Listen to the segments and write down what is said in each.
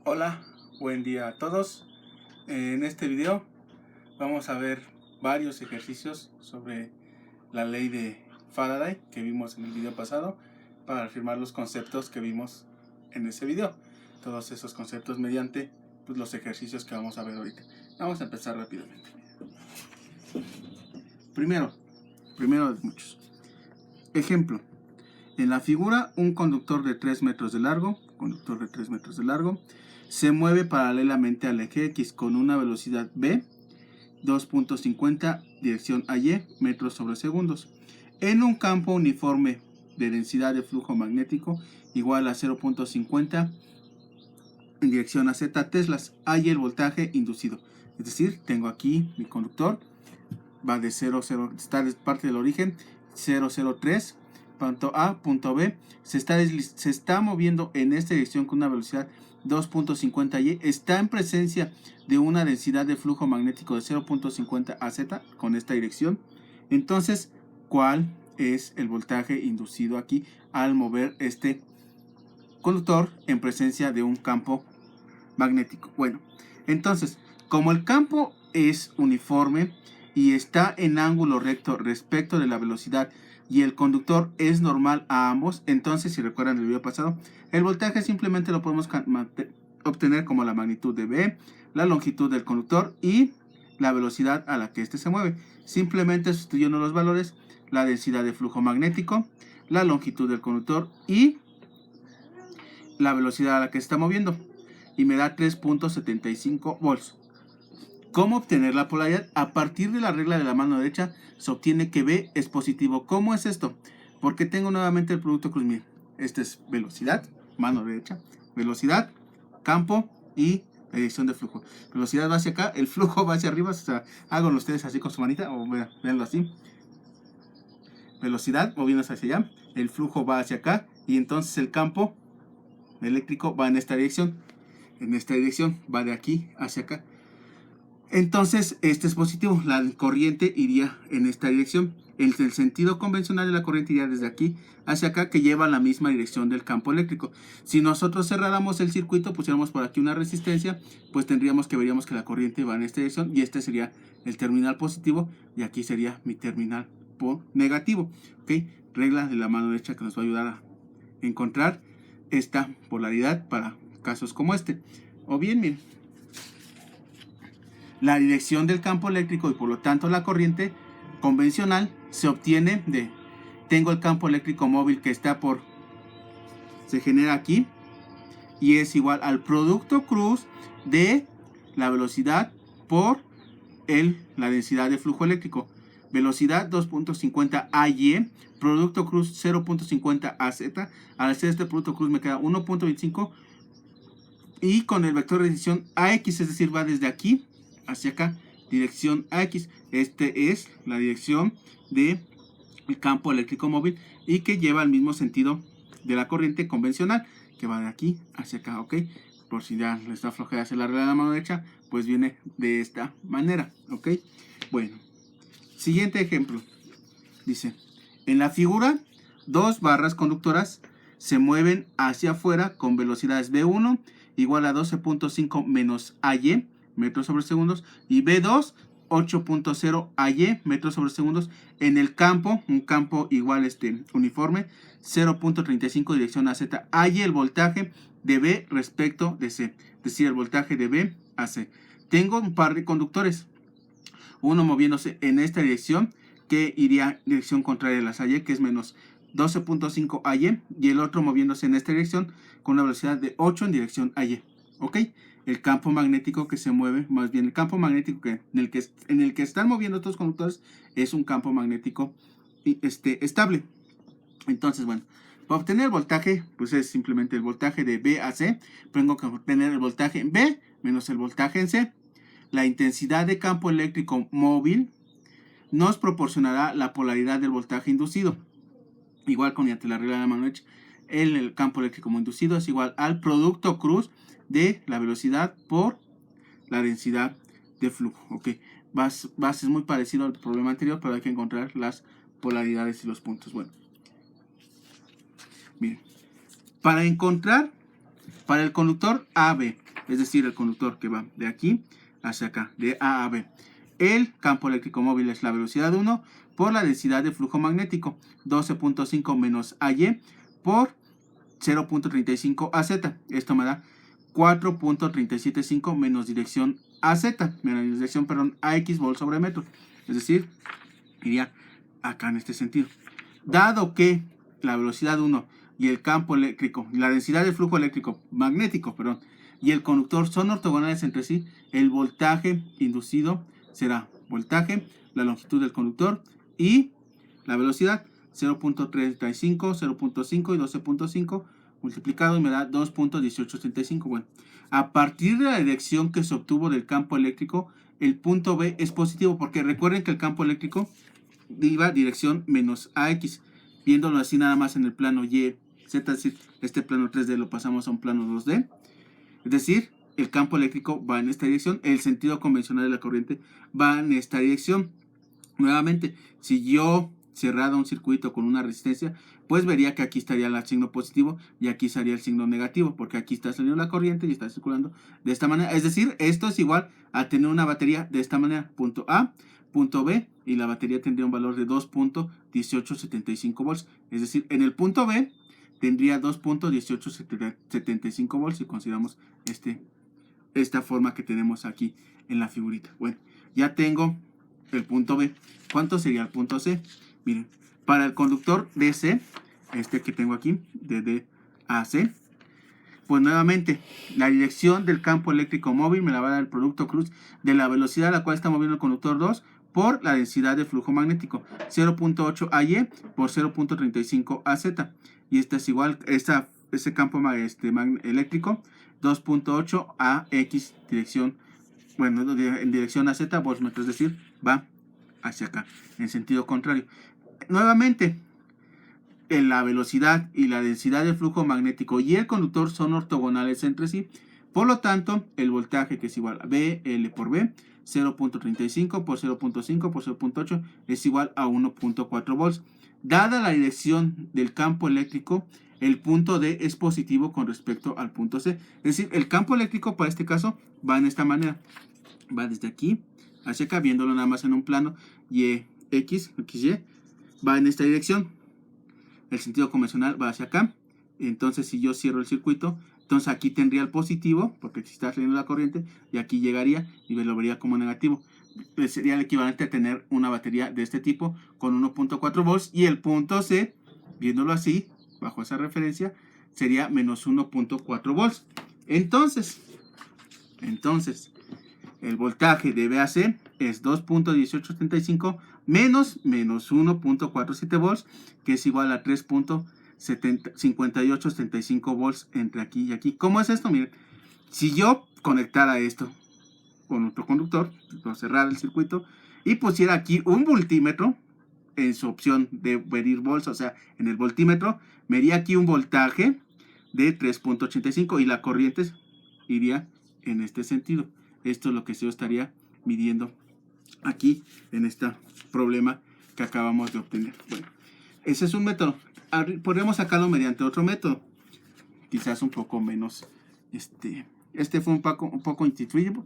Hola, buen día a todos. En este video vamos a ver varios ejercicios sobre la ley de Faraday que vimos en el video pasado para afirmar los conceptos que vimos en ese video. Todos esos conceptos mediante los ejercicios que vamos a ver ahorita. Vamos a empezar rápidamente. Primero de muchos. Ejemplo. En la figura, un conductor de 3 metros de largo, se mueve paralelamente al eje X con una velocidad v, 2.50, dirección a Y, metros sobre segundos, en un campo uniforme de densidad de flujo magnético igual a 0.50 en dirección a Z teslas. Hay el voltaje inducido. Es decir, tengo aquí mi conductor, va de 0,0, está de parte del origen, 0,03, punto A, punto B, se está moviendo en esta dirección con una velocidad 2.50 Y, está en presencia de una densidad de flujo magnético de 0.50 a Z con esta dirección. Entonces, ¿cuál es el voltaje inducido aquí al mover este conductor en presencia de un campo magnético? Bueno, entonces, como el campo es uniforme y está en ángulo recto respecto de la velocidad y el conductor es normal a ambos, entonces, si recuerdan el video pasado, el voltaje simplemente lo podemos obtener como la magnitud de V, la longitud del conductor y la velocidad a la que éste se mueve. Simplemente sustituyendo los valores, la densidad de flujo magnético, la longitud del conductor y la velocidad a la que se está moviendo. Y me da 3.75 volts. ¿Cómo obtener la polaridad? A partir de la regla de la mano derecha se obtiene que V es positivo. ¿Cómo es esto? Porque tengo nuevamente el producto cruz. Miren, este es velocidad, mano derecha, velocidad, campo y la dirección de flujo. Velocidad va hacia acá, el flujo va hacia arriba. O sea, háganlo ustedes así con su manita o véanlo así. Velocidad moviéndose hacia allá, el flujo va hacia acá y entonces el campo eléctrico va en esta dirección. En esta dirección va de aquí hacia acá. Entonces este es positivo, la corriente iría en esta dirección. En el sentido convencional de la corriente iría desde aquí hacia acá, que lleva la misma dirección del campo eléctrico. Si nosotros cerráramos el circuito, pusiéramos por aquí una resistencia, pues veríamos que la corriente va en esta dirección y este sería el terminal positivo y aquí sería mi terminal negativo. ¿Okay? Regla de la mano derecha que nos va a ayudar a encontrar esta polaridad para casos como este. O bien, miren, la dirección del campo eléctrico y por lo tanto la corriente convencional se obtiene de, tengo el campo eléctrico móvil que se genera aquí y es igual al producto cruz de la velocidad por la densidad de flujo eléctrico. Velocidad 2.50 AY, producto cruz 0.50 AZ. Al hacer este producto cruz me queda 1.25 y con el vector de dirección AX, es decir, va desde aquí hacia acá, dirección AX. Este es la dirección del campo eléctrico móvil y que lleva el mismo sentido de la corriente convencional, que va de aquí hacia acá, ¿ok? Por si ya les da flojera hacer la regla de la mano derecha, pues viene de esta manera, ¿ok? Bueno, siguiente ejemplo. Dice, en la figura, dos barras conductoras se mueven hacia afuera con velocidades V1 igual a 12.5 menos AY, metros sobre segundos, y V2, 8.0 AY, metros sobre segundos, en el campo, un campo igual uniforme, 0.35 dirección a Z. Hay el voltaje de V respecto de C, es decir, el voltaje de V a C. Tengo un par de conductores, uno moviéndose en esta dirección, que iría en dirección contraria a las AY, que es menos 12.5 AY, y el otro moviéndose en esta dirección con una velocidad de 8 en dirección AY. ¿Ok? El campo magnético que se mueve, más bien el campo magnético en el que están moviendo estos conductores es un campo magnético estable. Entonces, bueno, para obtener el voltaje, pues es simplemente el voltaje de B a C. Tengo que obtener el voltaje en B menos el voltaje en C. La intensidad de campo eléctrico móvil nos proporcionará la polaridad del voltaje inducido. Igual con la regla de la mano derecha, el campo eléctrico inducido es igual al producto cruz de la velocidad por la densidad de flujo. Ok, es muy parecido al problema anterior, pero hay que encontrar las polaridades y los puntos. Bueno, miren, para el conductor AB es decir, el conductor que va de aquí hacia acá, de A a B. El campo eléctrico móvil es la velocidad 1 por la densidad de flujo magnético, 12.5 menos AY por 0.35 AZ. Esto me da 4.375 menos dirección AZ, menos dirección, perdón, AX volt sobre metro. Es decir, iría acá en este sentido. Dado que la velocidad 1 y el campo eléctrico, la densidad de flujo eléctrico magnético, perdón, y el conductor son ortogonales entre sí, el voltaje inducido será voltaje, la longitud del conductor y la velocidad 0.35, 0.5 y 12.5 multiplicado y me da 2.1875. Bueno, a partir de la dirección que se obtuvo del campo eléctrico, el punto B es positivo, porque recuerden que el campo eléctrico iba dirección menos AX. Viéndolo así nada más en el plano Y, Z, es decir, este plano 3D lo pasamos a un plano 2D. Es decir, el campo eléctrico va en esta dirección, el sentido convencional de la corriente va en esta dirección. Nuevamente, si yo cerrara un circuito con una resistencia, pues vería que aquí estaría el signo positivo y aquí estaría el signo negativo, porque aquí está saliendo la corriente y está circulando de esta manera. Es decir, esto es igual a tener una batería de esta manera, punto A, punto B, y la batería tendría un valor de 2.1875 volts. Es decir, en el punto B tendría 2.1875 volts si consideramos esta forma que tenemos aquí en la figurita. Bueno, ya tengo el punto B. ¿Cuánto sería el punto C? Miren, para el conductor DC, este que tengo aquí, de DC, pues nuevamente, la dirección del campo eléctrico móvil me la va a dar el producto cruz de la velocidad a la cual está moviendo el conductor 2 por la densidad de flujo magnético, 0.8 AY por 0.35 AZ. Y esta es igual, ese campo eléctrico, 2.8 AX dirección, bueno, en dirección a Z, voltmetro, es decir, va hacia acá, en sentido contrario. Nuevamente, en la velocidad y la densidad del flujo magnético y el conductor son ortogonales entre sí. Por lo tanto, el voltaje, que es igual a BL por B, 0.35 por 0.5 por 0.8 es igual a 1.4 volts. Dada la dirección del campo eléctrico, el punto D es positivo con respecto al punto C. Es decir, el campo eléctrico para este caso va en esta manera. Va desde aquí hacia acá, viéndolo nada más en un plano XY, va en esta dirección. El sentido convencional va hacia acá. Entonces, si yo cierro el circuito, entonces aquí tendría el positivo, porque aquí está saliendo la corriente, y aquí llegaría y me lo vería como negativo. Sería el equivalente a tener una batería de este tipo con 1.4 volts, y el punto C, viéndolo así, bajo esa referencia, sería menos 1.4 volts. Entonces, el voltaje de BAC es 2.1875 menos 1.47 volts, que es igual a 3.5875 volts entre aquí y aquí. ¿Cómo es esto? Miren, si yo conectara esto con otro conductor, cerrar el circuito y pusiera aquí un voltímetro en su opción de medir volts, o sea, en el voltímetro, me iría aquí un voltaje de 3.85 y la corriente iría en este sentido. Esto es lo que yo estaría midiendo aquí en este problema que acabamos de obtener. Bueno, ese es un método. Podríamos sacarlo mediante otro método, quizás un poco menos. Este fue un poco intuitivo,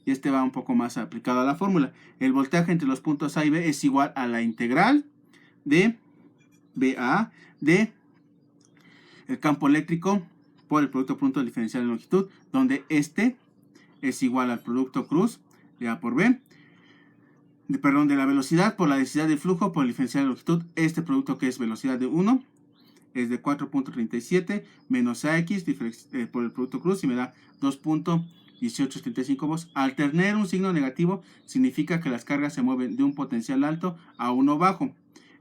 y este va un poco más aplicado a la fórmula. El voltaje entre los puntos A y B es igual a la integral de BA de el campo eléctrico por el producto punto diferencial de longitud, donde este es igual al producto cruz de A por B, de la velocidad por la densidad de flujo por el diferencial de longitud. Este producto, que es velocidad de 1, es de 4.37 menos AX por el producto cruz y me da 2.1875 volts. Al tener un signo negativo significa que las cargas se mueven de un potencial alto a uno bajo,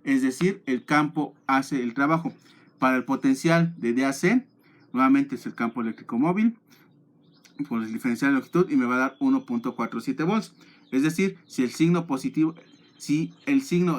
es decir, el campo hace el trabajo. Para el potencial de DAC, nuevamente es el campo eléctrico móvil por el diferencial de longitud y me va a dar 1.47 volts. Es decir, si el signo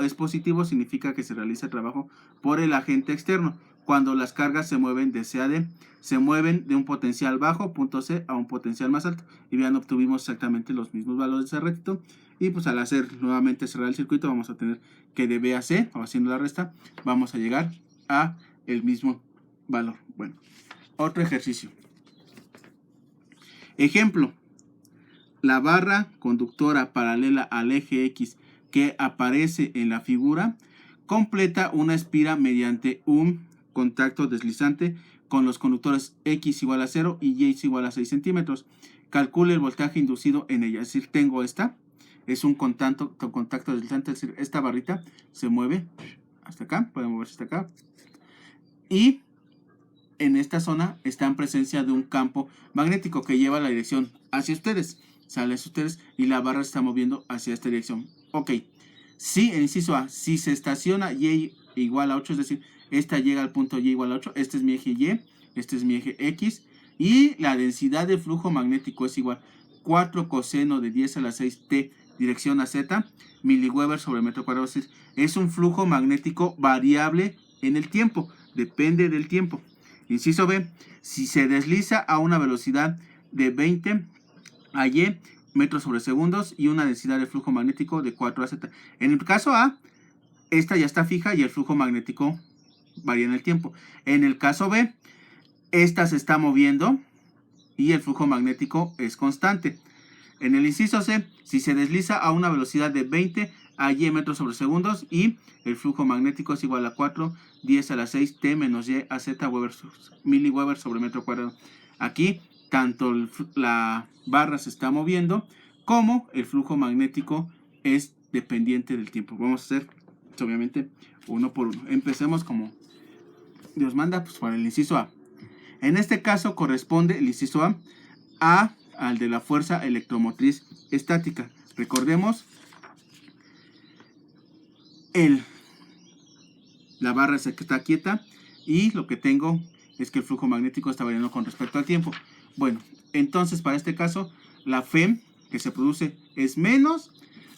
es positivo, significa que se realiza el trabajo por el agente externo. Cuando las cargas se mueven de C a D, se mueven de un potencial bajo, punto C, a un potencial más alto. Y vean, obtuvimos exactamente los mismos valores de ese ratito. Y pues al hacer nuevamente cerrar el circuito, vamos a tener que de B a C, o haciendo la resta, vamos a llegar a el mismo valor. Bueno, otro ejercicio. Ejemplo, la barra conductora paralela al eje X que aparece en la figura completa una espira mediante un contacto deslizante con los conductores X igual a 0 y Y igual a 6 centímetros. Calcule el voltaje inducido en ella. Es decir, tengo esta, es un contacto deslizante, es decir, esta barrita se mueve hasta acá, puede moverse hasta acá. Y en esta zona está en presencia de un campo magnético que lleva la dirección hacia ustedes. Sale hacia ustedes y la barra se está moviendo hacia esta dirección. Ok. Si, en inciso A, si se estaciona Y igual a 8, es decir, esta llega al punto Y igual a 8, este es mi eje Y, este es mi eje X, y la densidad de flujo magnético es igual 4 coseno de 10 a la 6 T dirección a Z, miliweber sobre metro cuadrado, es decir, es un flujo magnético variable en el tiempo, depende del tiempo. Inciso B, si se desliza a una velocidad de 20 a Y metros sobre segundos y una densidad de flujo magnético de 4 a Z. En el caso A, esta ya está fija y el flujo magnético varía en el tiempo. En el caso B, esta se está moviendo y el flujo magnético es constante. En el inciso C, si se desliza a una velocidad de 20 a Y metros sobre segundos y el flujo magnético es igual a 4, 10 a la 6 T menos Y a Z miliweber sobre metro cuadrado. Aquí tanto la barra se está moviendo como el flujo magnético es dependiente del tiempo. Vamos a hacer obviamente uno por uno. Empecemos como Dios manda, pues para el inciso A. En este caso corresponde el inciso A al de la fuerza electromotriz estática. Recordemos, la barra está quieta y lo que tengo es que el flujo magnético está variando con respecto al tiempo. Bueno, entonces para este caso la F que se produce es menos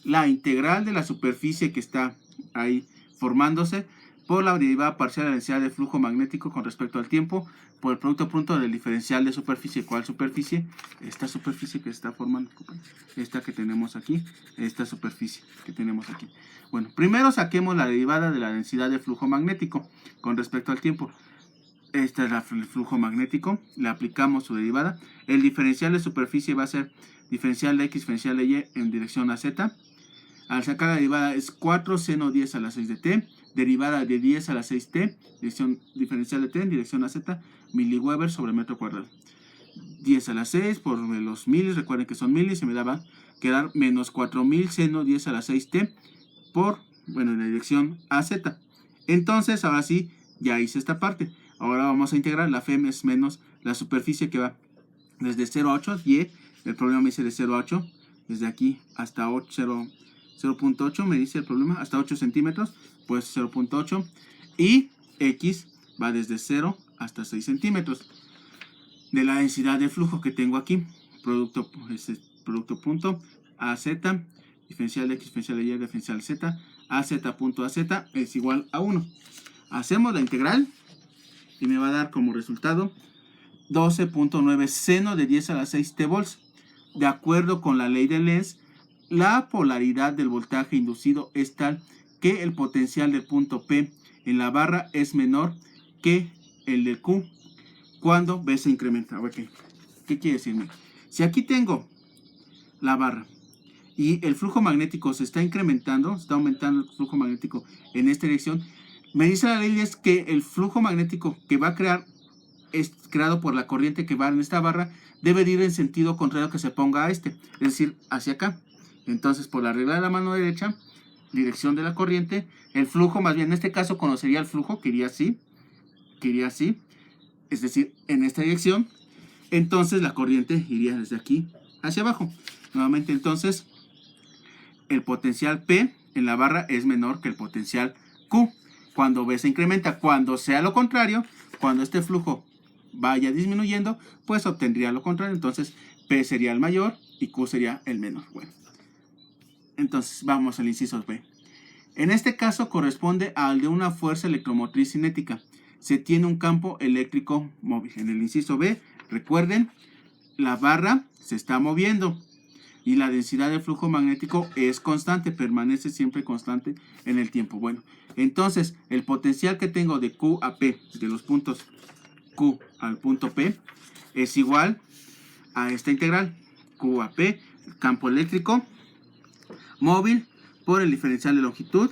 la integral de la superficie que está ahí formándose por la derivada parcial de la densidad de flujo magnético con respecto al tiempo por el producto punto del diferencial de superficie. ¿Cuál superficie? Esta superficie que se está formando, esta que tenemos aquí, esta superficie que tenemos aquí. Bueno, primero saquemos la derivada de la densidad de flujo magnético con respecto al tiempo. Este es el flujo magnético, le aplicamos su derivada. El diferencial de superficie va a ser diferencial de X, diferencial de Y en dirección a Z. Al sacar la derivada es 4 seno 10 a la 6 de T, derivada de 10 a la 6T, diferencial de T en dirección a Z, miliweber sobre metro cuadrado. 10 a la 6 por los milis, recuerden que son milis, se me daba quedar menos 4000 seno 10 a la 6T por, bueno, en la dirección a Z. Entonces, ahora sí, ya hice esta parte. Ahora vamos a integrar, la F es menos la superficie que va desde 0 a 8, Y, el problema me dice de 0 a 8, desde aquí hasta 0.8 me dice el problema, hasta 8 centímetros, pues 0.8, y X va desde 0 hasta 6 centímetros. De la densidad de flujo que tengo aquí, producto punto AZ, diferencial de X, diferencial de Y, diferencial Z, AZ.AZ es igual a 1. Hacemos la integral y me va a dar como resultado 12.9 seno de 10 a la 6 T volts. De acuerdo con la ley de Lenz, la polaridad del voltaje inducido es tal que el potencial del punto P en la barra es menor que el de Q cuando B se incrementa. Okay. ¿Qué quiere decirme? Si aquí tengo la barra y el flujo magnético se está incrementando, está aumentando el flujo magnético en esta dirección, me dice la ley es que el flujo magnético que va a crear es creado por la corriente que va en esta barra debe de ir en sentido contrario que se ponga a este, es decir, hacia acá. Entonces, por la regla de la mano derecha, dirección de la corriente, el flujo, más bien en este caso conocería el flujo que iría así, es decir, en esta dirección. Entonces la corriente iría desde aquí hacia abajo. Nuevamente, entonces, el potencial P en la barra es menor que el potencial Q. Cuando B se incrementa, cuando sea lo contrario, cuando este flujo vaya disminuyendo, pues obtendría lo contrario. Entonces, P sería el mayor y Q sería el menor. Bueno, entonces vamos al inciso B. En este caso corresponde al de una fuerza electromotriz cinética. Se tiene un campo eléctrico móvil. En el inciso B, recuerden, la barra se está moviendo y la densidad de flujo magnético es constante, permanece siempre constante en el tiempo. Bueno, entonces el potencial que tengo de Q a P, de los puntos Q al punto P, es igual a esta integral. Q a P, el campo eléctrico móvil por el diferencial de longitud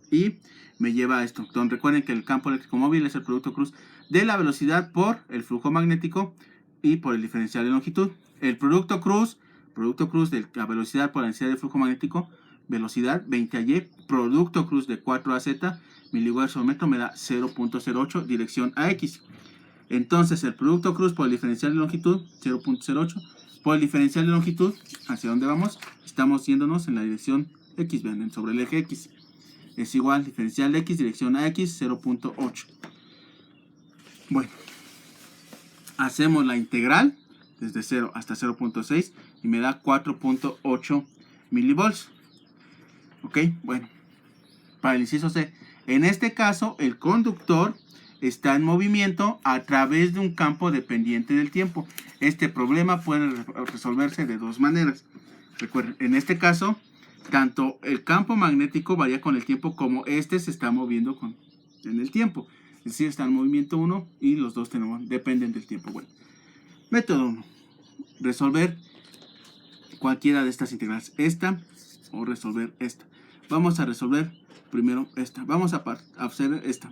y me lleva a esto. Entonces recuerden que el campo eléctrico móvil es el producto cruz de la velocidad por el flujo magnético y por el diferencial de longitud. El producto cruz de la velocidad por la densidad de flujo magnético, velocidad 20 a Y, producto cruz de 4 a Z, miliwatts por metro me da 0.08 dirección a X. Entonces el producto cruz por el diferencial de longitud, 0.08, por el diferencial de longitud, ¿hacia dónde vamos? Estamos yéndonos en la dirección X, vean, sobre el eje X. Es igual, diferencial de X, dirección a X, 0.8. Bueno, hacemos la integral desde 0 hasta 0.6 y me da 4.8 milivolts. Ok, bueno, para el inciso C, en este caso el conductor está en movimiento a través de un campo dependiente del tiempo. Este problema puede resolverse de dos maneras. Recuerden, en este caso, tanto el campo magnético varía con el tiempo como este se está moviendo en el tiempo. Es decir, está en movimiento 1 y los dos dependen del tiempo. Bueno, método 1. Resolver cualquiera de estas integrales. Esta o resolver esta. Vamos a resolver primero esta. Vamos a hacer esta.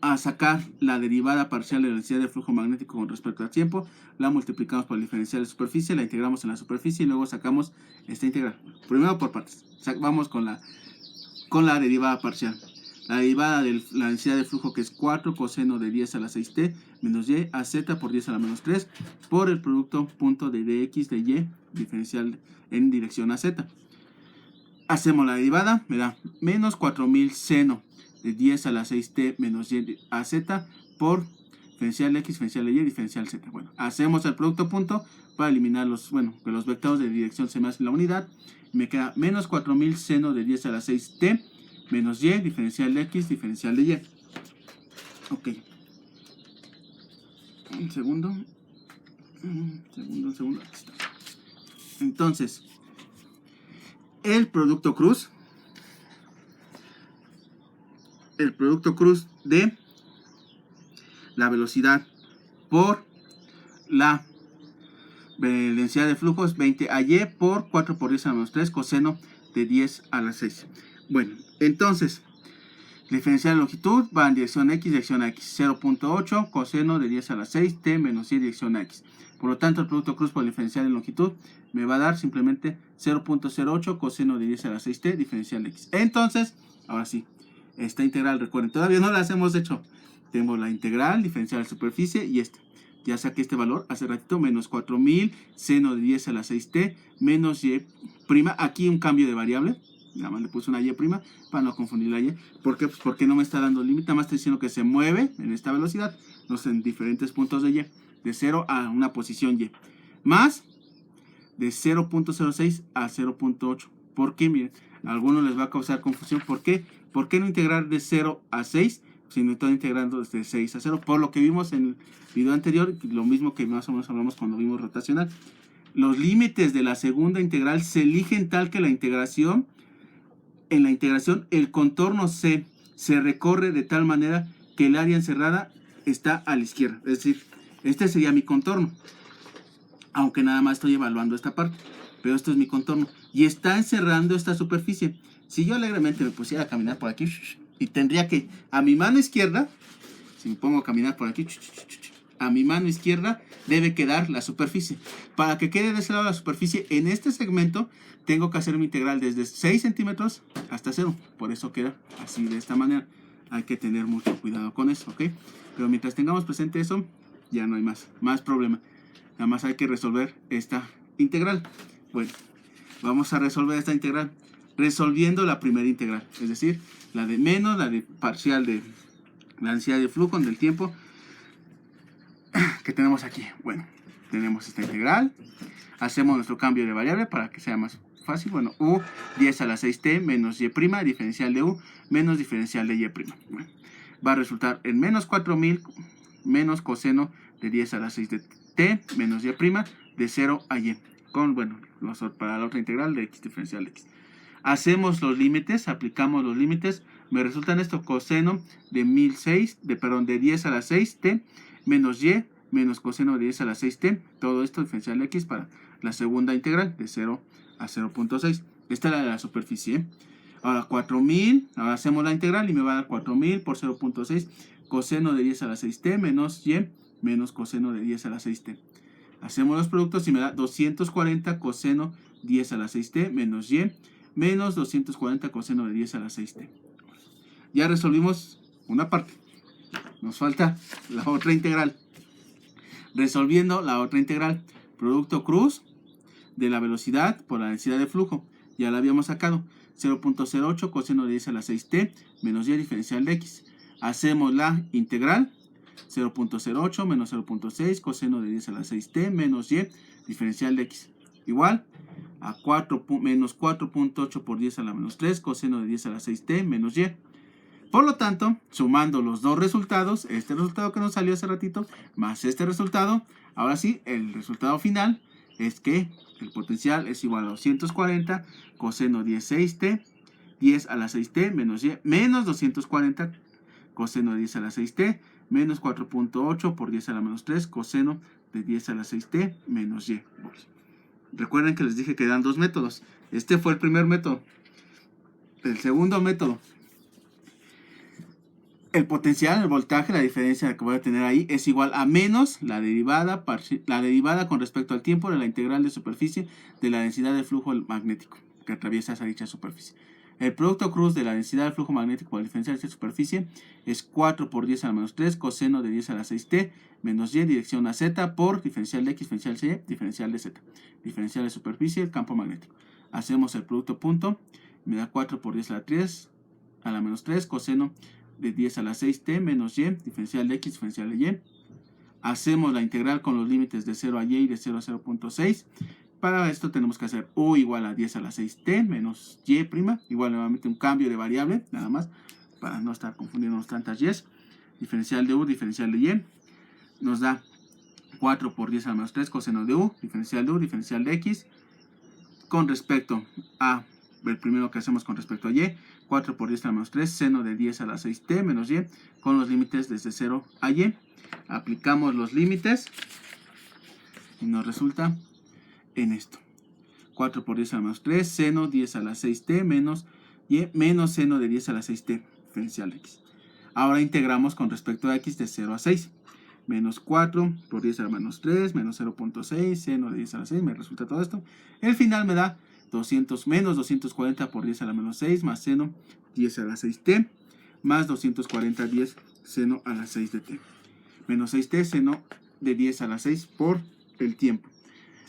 A sacar la derivada parcial de la densidad de flujo magnético con respecto al tiempo, la multiplicamos por el diferencial de superficie, la integramos en la superficie y luego sacamos esta integral. Primero por partes. Vamos con la derivada parcial. La derivada de la densidad de flujo, que es 4 coseno de 10 a la 6t menos y a z por 10 a la menos 3 por el producto punto de dx de y diferencial en dirección a z. Hacemos la derivada, me da menos 4000 seno de 10 a la 6t menos y a z por diferencial x, diferencial y, diferencial z. Bueno, hacemos el producto punto para eliminar que los vectores de dirección se me hacen la unidad. Me queda menos 4000 seno de 10 a la 6t menos y, diferencial de x, diferencial de y. Ok. Un segundo. Aquí está. Entonces, el producto cruz de la velocidad por la densidad de flujo es 20 a y por 4 por 10 a la menos 3 coseno de 10 a la 6. Bueno, entonces, la diferencial de longitud va en dirección x, dirección a x. 0.8 coseno de 10 a la 6, t menos y, dirección a x. Por lo tanto, el producto cruz por la diferencial de longitud me va a dar simplemente 0.08 coseno de 10 a la 6t, diferencial de x. Entonces, ahora sí, esta integral, recuerden, todavía no las hemos hecho. Tengo la integral, diferencial de superficie y esta. Ya saqué este valor hace ratito, menos 4000 seno de 10 a la 6t menos y prima. Aquí un cambio de variable. Nada más le puse una y prima para no confundir la y. ¿Por qué? Pues porque no me está dando límite, nada más está diciendo que se mueve en esta velocidad, no sé, en diferentes puntos de y, de 0 a una posición y, más de 0.06 a 0.8. ¿Por qué? Miren, a algunos les va a causar confusión. ¿Por qué? ¿Por qué no integrar de 0 a 6? Si no estoy integrando desde 6 a 0. Por lo que vimos en el video anterior, lo mismo que más o menos hablamos cuando vimos rotacional. Los límites de la segunda integral se eligen tal que en la integración el contorno C se recorre de tal manera que el área encerrada está a la izquierda. Es decir, este sería mi contorno. Aunque nada más estoy evaluando esta parte. Pero esto es mi contorno. Y está encerrando esta superficie. Si yo alegremente me pusiera a caminar por aquí, y tendría que, a mi mano izquierda, si me pongo a caminar por aquí, a mi mano izquierda debe quedar la superficie. Para que quede de ese lado la superficie, en este segmento tengo que hacer mi integral desde 6 centímetros hasta 0. Por eso queda así, de esta manera. Hay que tener mucho cuidado con eso, ¿ok? Pero mientras tengamos presente eso, ya no hay más problema. Nada más hay que resolver esta integral. Bueno, vamos a resolver esta integral resolviendo la primera integral. Es decir, la de menos, la de parcial de la densidad de flujo del tiempo que tenemos aquí. Bueno, tenemos esta integral. Hacemos nuestro cambio de variable para que sea más fácil. Bueno, u 10 a la 6t menos y', diferencial de u menos diferencial de y'. Bueno, va a resultar en menos 4000 menos coseno de 10 a la 6 de t menos y' de 0 a y. Con, bueno, para la otra integral de x diferencial de x. Hacemos los límites, aplicamos los límites. Me resultan esto, coseno de 1006, de 10 a la 6t menos y menos coseno de 10 a la 6t. Todo esto diferencial de x para la segunda integral de 0 a 0.6. Esta es la de la superficie, ¿eh? Ahora 4000, ahora hacemos la integral y me va a dar 4000 por 0.6 coseno de 10 a la 6t menos y menos coseno de 10 a la 6t. Hacemos los productos y me da 240 coseno 10 a la 6t menos y menos 240 coseno de 10 a la 6t. Ya resolvimos una parte. Nos falta la otra integral. Resolviendo la otra integral, producto cruz de la velocidad por la densidad de flujo. Ya la habíamos sacado. 0.08 coseno de 10 a la 6t menos y diferencial de x. Hacemos la integral. 0.08 menos 0.6 coseno de 10 a la 6t menos y diferencial de x. Igual a menos 4.8 por 10 a la menos 3 coseno de 10 a la 6t menos y. Por lo tanto, sumando los dos resultados, este resultado que nos salió hace ratito, más este resultado, ahora sí, el resultado final es que el potencial es igual a 240 coseno 16t, 10 a la 6t menos y, menos 240 coseno de 10 a la 6t, menos 4.8 por 10 a la menos 3 coseno de 10 a la 6t menos y. Recuerden que les dije que eran dos métodos. Este fue el primer método. El segundo método. El potencial, el voltaje, la diferencia que voy a tener ahí es igual a menos la derivada con respecto al tiempo de la integral de superficie de la densidad de flujo magnético que atraviesa esa dicha superficie. El producto cruz de la densidad del flujo magnético por la diferencia de esta superficie es 4 por 10 a la menos 3 coseno de 10 a la 6t menos y en dirección a z por diferencial de x, diferencial de y, diferencial de z. Diferencial de superficie, el campo magnético. Hacemos el producto punto, me da 4 por 10 a la 3 a la menos 3 coseno de 10 a la 6t menos y, diferencial de x, diferencial de y. Hacemos la integral con los límites de 0 a y y de 0 a 0.6. Para esto tenemos que hacer u igual a 10 a la 6t menos y', igual nuevamente un cambio de variable, nada más, para no estar confundiéndonos tantas y'es. Diferencial de u, diferencial de y, nos da 4 por 10 a la menos 3 coseno de u, diferencial de x, con respecto a el primero que hacemos con respecto a y, 4 por 10 a la menos 3, seno de 10 a la 6t menos y, con los límites desde 0 a y. Aplicamos los límites y nos resulta en esto. 4 por 10 a la menos 3, seno 10 a la 6t menos y menos seno de 10 a la 6t, diferencial de x. Ahora integramos con respecto a x de 0 a 6. Menos 4 por 10 a la menos 3, menos 0.6, seno de 10 a la 6, me resulta todo esto. El final me da menos 240 por 10 a la menos 6, más seno 10 a la 6t, más 240 10 seno a la 6 de t. Menos 6t, seno de 10 a la 6 por el tiempo.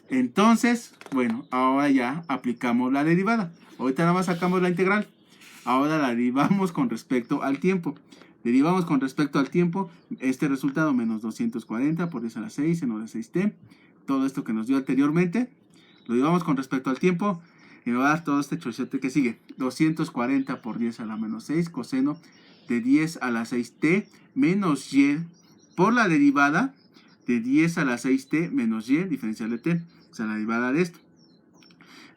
Entonces, bueno, ahora ya aplicamos la derivada. Ahorita nada más sacamos la integral. Ahora la derivamos con respecto al tiempo. Derivamos con respecto al tiempo este resultado, menos 240 por 10 a la 6, seno de 6t. Todo esto que nos dio anteriormente, lo derivamos con respecto al tiempo y me va a dar todo este chochote que sigue. 240 por 10 a la menos 6, coseno de 10 a la 6t menos y por la derivada de 10 a la 6t menos y, diferencial de t. O sea, la derivada de esto.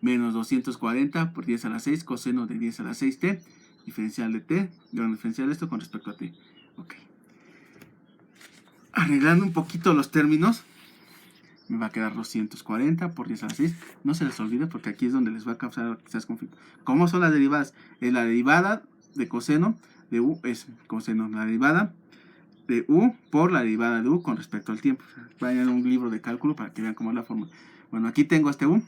Menos 240 por 10 a la 6, coseno de 10 a la 6t, diferencial de t. Debo diferenciar esto con respecto a t. Ok. Arreglando un poquito los términos, me va a quedar 240 por 10 a la 6. No se les olvide porque aquí es donde les va a causar quizás conflicto. ¿Cómo son las derivadas? Es la derivada de coseno de u, es coseno, la derivada de u por la derivada de u con respecto al tiempo. Vayan a un libro de cálculo para que vean cómo es la forma. Bueno, aquí tengo este u.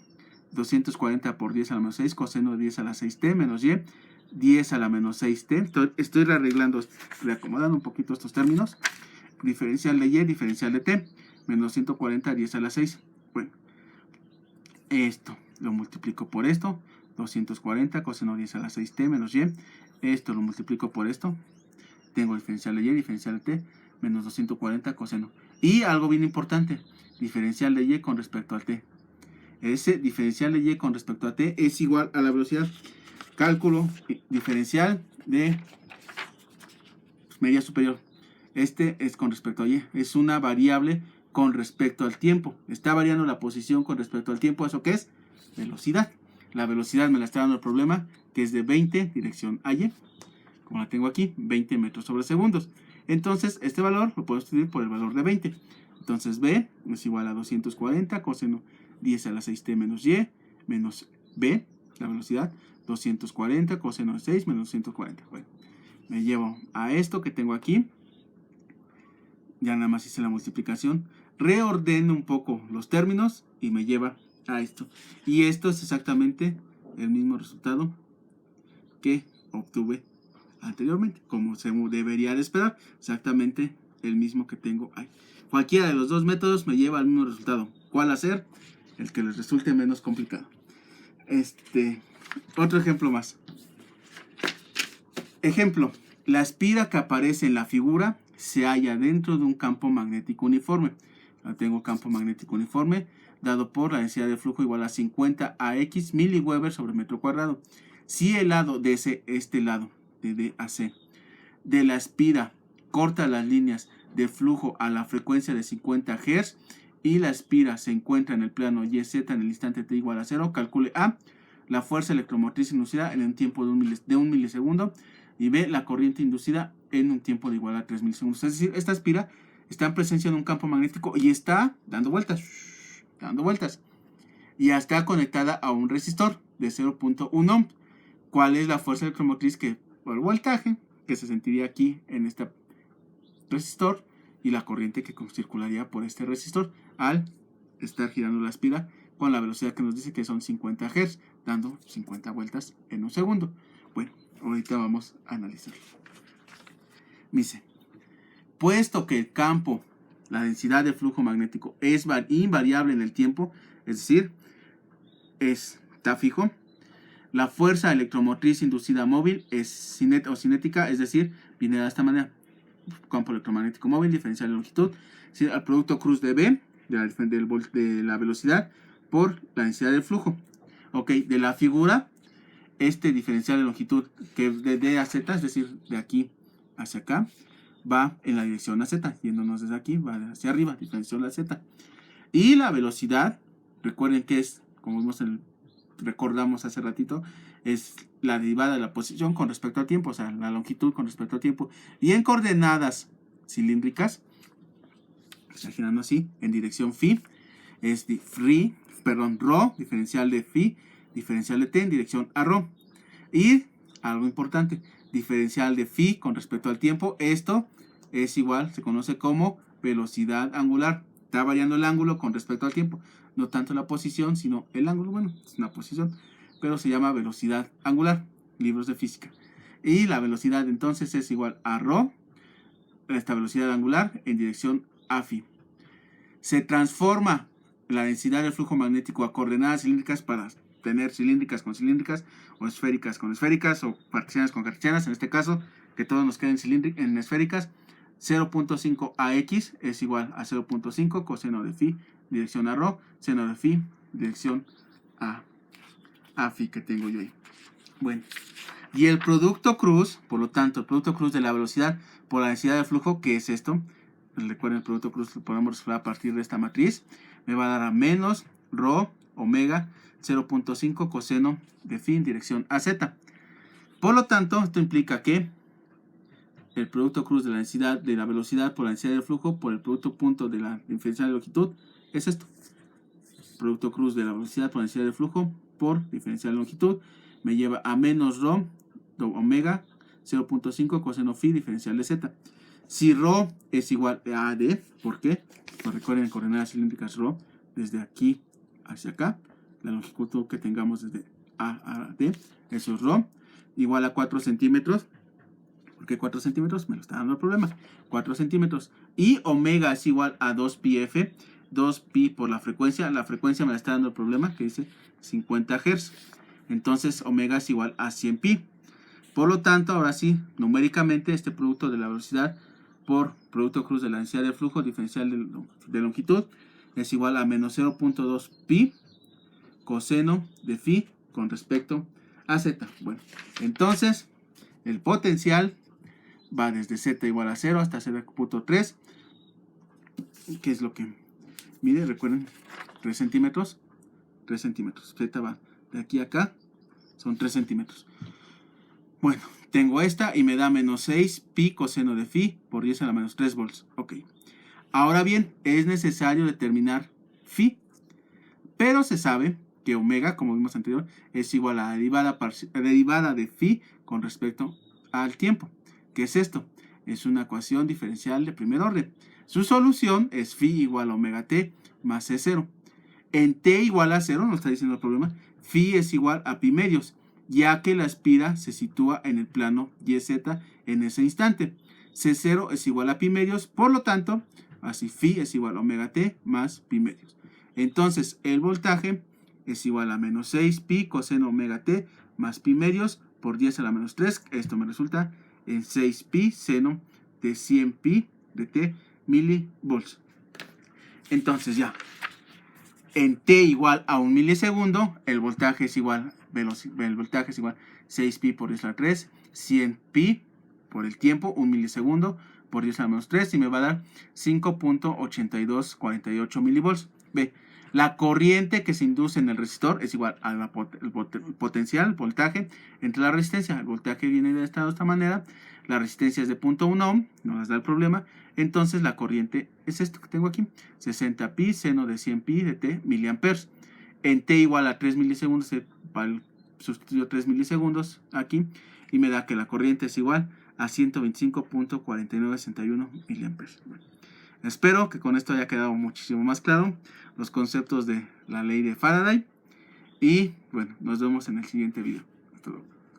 240 por 10 a la menos 6, coseno de 10 a la 6t menos y, 10 a la menos 6t. Estoy rearreglando, reacomodando un poquito estos términos. Diferencial de y, diferencial de t. Menos 140, 10 a la 6. Bueno, esto lo multiplico por esto. 240 coseno de 10 a la 6t menos y. Esto lo multiplico por esto. Tengo diferencial de y, diferencial de t. Menos 240 coseno. Y algo bien importante. Diferencial de y con respecto al t. Ese diferencial de y con respecto a t es igual a la velocidad. Cálculo diferencial de medida superior. Este es con respecto a y. Es una variable con respecto al tiempo. Está variando la posición con respecto al tiempo. ¿Eso qué es? Velocidad. La velocidad me la está dando el problema, que es de 20 dirección a y. Como la tengo aquí, 20 metros sobre segundos. Entonces, este valor lo puedo sustituir por el valor de 20. Entonces B es igual a 240 coseno 10 a la 6t menos y menos B, la velocidad, 240 coseno de 6 menos 240. Bueno, me llevo a esto que tengo aquí. Ya nada más hice la multiplicación. Reordeno un poco los términos y me lleva a esto. Y esto es exactamente el mismo resultado que obtuve anteriormente, como se debería de esperar, exactamente el mismo que tengo ahí. Cualquiera de los dos métodos me lleva al mismo resultado. ¿Cuál hacer? El que les resulte menos complicado. Otro ejemplo más. Ejemplo, la espira que aparece en la figura se halla dentro de un campo magnético uniforme. Tengo campo magnético uniforme dado por la densidad de flujo igual a 50 AX miliweber sobre metro cuadrado. Si el lado de este lado de D a C de la espira corta las líneas de flujo a la frecuencia de 50 Hz y la espira se encuentra en el plano YZ en el instante t igual a 0, calcule A, la fuerza electromotriz inducida en un tiempo de un milisegundo, y B, la corriente inducida en un tiempo de igual a 3 milisegundos. Es decir, esta espira está en presencia de un campo magnético y está dando vueltas, y está conectada a un resistor de 0.1 ohm. ¿Cuál es la fuerza electromotriz por el voltaje que se sentiría aquí en este resistor y la corriente que circularía por este resistor al estar girando la espira con la velocidad que nos dice que son 50 Hz, dando 50 vueltas en un segundo? Bueno, ahorita vamos a analizarlo. Dice, puesto que el campo, la densidad de flujo magnético es invariable en el tiempo, es decir, está fijo, la fuerza electromotriz inducida móvil es cinética, es decir, viene de esta manera. Campo electromagnético móvil, diferencial de longitud, al producto cruz de B, de la velocidad, por la densidad del flujo. Ok, de la figura, este diferencial de longitud que de D a Z, es decir, de aquí hacia acá, va en la dirección a Z, yéndonos desde aquí, va hacia arriba, diferencial a Z. Y la velocidad, recuerden que es, como recordamos hace ratito, es la derivada de la posición con respecto al tiempo, o sea, la longitud con respecto al tiempo. Y en coordenadas cilíndricas, está girando así, en dirección phi, es rho, diferencial de phi, diferencial de t en dirección a rho. Y algo importante, diferencial de phi con respecto al tiempo, esto es igual, se conoce como velocidad angular. Está variando el ángulo con respecto al tiempo, no tanto la posición, sino el ángulo. Bueno, es una posición, pero se llama velocidad angular, libros de física. Y la velocidad entonces es igual a rho, esta velocidad angular, en dirección a phi. Se transforma la densidad del flujo magnético a coordenadas cilíndricas para tener cilíndricas con cilíndricas, o esféricas con esféricas, o cartesianas con cartesianas. En este caso, que todos nos queden en esféricas. 0.5 AX es igual a 0.5 coseno de phi, dirección a rho, seno de phi, dirección a phi que tengo yo ahí. Bueno, y el producto cruz, por lo tanto, el producto cruz de la velocidad por la densidad de flujo, que es esto, recuerden, el producto cruz lo podemos resolver a partir de esta matriz, me va a dar a menos rho omega 0.5 coseno de phi en dirección a z. Por lo tanto, esto implica que el producto cruz de la densidad de la velocidad por la densidad del flujo por el producto punto de la diferencial de longitud es esto. Producto cruz de la velocidad por la densidad del flujo por diferencial de longitud me lleva a menos rho omega 0.5 coseno phi diferencial de z. Si rho es igual a d, ¿por qué? Pues recuerden, en coordenadas cilíndricas rho, desde aquí hacia acá, la longitud que tengamos desde A a D, eso es rho, igual a 4 centímetros. ¿Por qué 4 centímetros? Me lo está dando el problema. 4 centímetros. Y omega es igual a 2πf. 2pi por la frecuencia me la está dando el problema, que dice 50 Hz. Entonces omega es igual a 100pi. Por lo tanto, ahora sí, numéricamente, este producto de la velocidad por producto cruz de la densidad de flujo diferencial de longitud es igual a menos 0.2 pi coseno de phi con respecto a z. Bueno, entonces el potencial va desde z igual a 0 hasta 0.3, que es lo que mide, recuerden, 3 centímetros. 3 centímetros. Z va de aquí a acá, son 3 centímetros. Bueno, tengo esta y me da menos 6 pi coseno de phi por 10 a la menos 3 volts. Ok. Ahora bien, es necesario determinar phi, pero se sabe que omega, como vimos anterior, es igual a la derivada de phi con respecto al tiempo. ¿Qué es esto? Es una ecuación diferencial de primer orden. Su solución es phi igual a omega t más C0. En t igual a 0, nos está diciendo el problema, phi es igual a pi medios, ya que la espira se sitúa en el plano YZ en ese instante. C0 es igual a pi medios, por lo tanto, así phi es igual a omega t más pi medios. Entonces, el voltaje es igual a menos 6 pi coseno omega t más pi medios por 10 a la menos 3. Esto me resulta en 6 pi seno de 100 pi de t milivolts. Entonces ya, en t igual a 1 milisegundo, el voltaje es igual, el voltaje es igual 6 pi por 10 a la 3, 100 pi por el tiempo, 1 milisegundo por 10 a la menos 3, y me va a dar 5.8248 milivolts. Ve, la corriente que se induce en el resistor es igual al potencial, voltaje, entre la resistencia. El voltaje viene de esta manera, la resistencia es de 0.1 ohm, no nos da el problema. Entonces la corriente es esto que tengo aquí, 60 pi seno de 100 pi de t miliamperes. En t igual a 3 milisegundos, sustituyo 3 milisegundos aquí y me da que la corriente es igual a 125.4961 miliamperes. Bueno, espero que con esto haya quedado muchísimo más claro los conceptos de la ley de Faraday y bueno, nos vemos en el siguiente video. Hasta luego.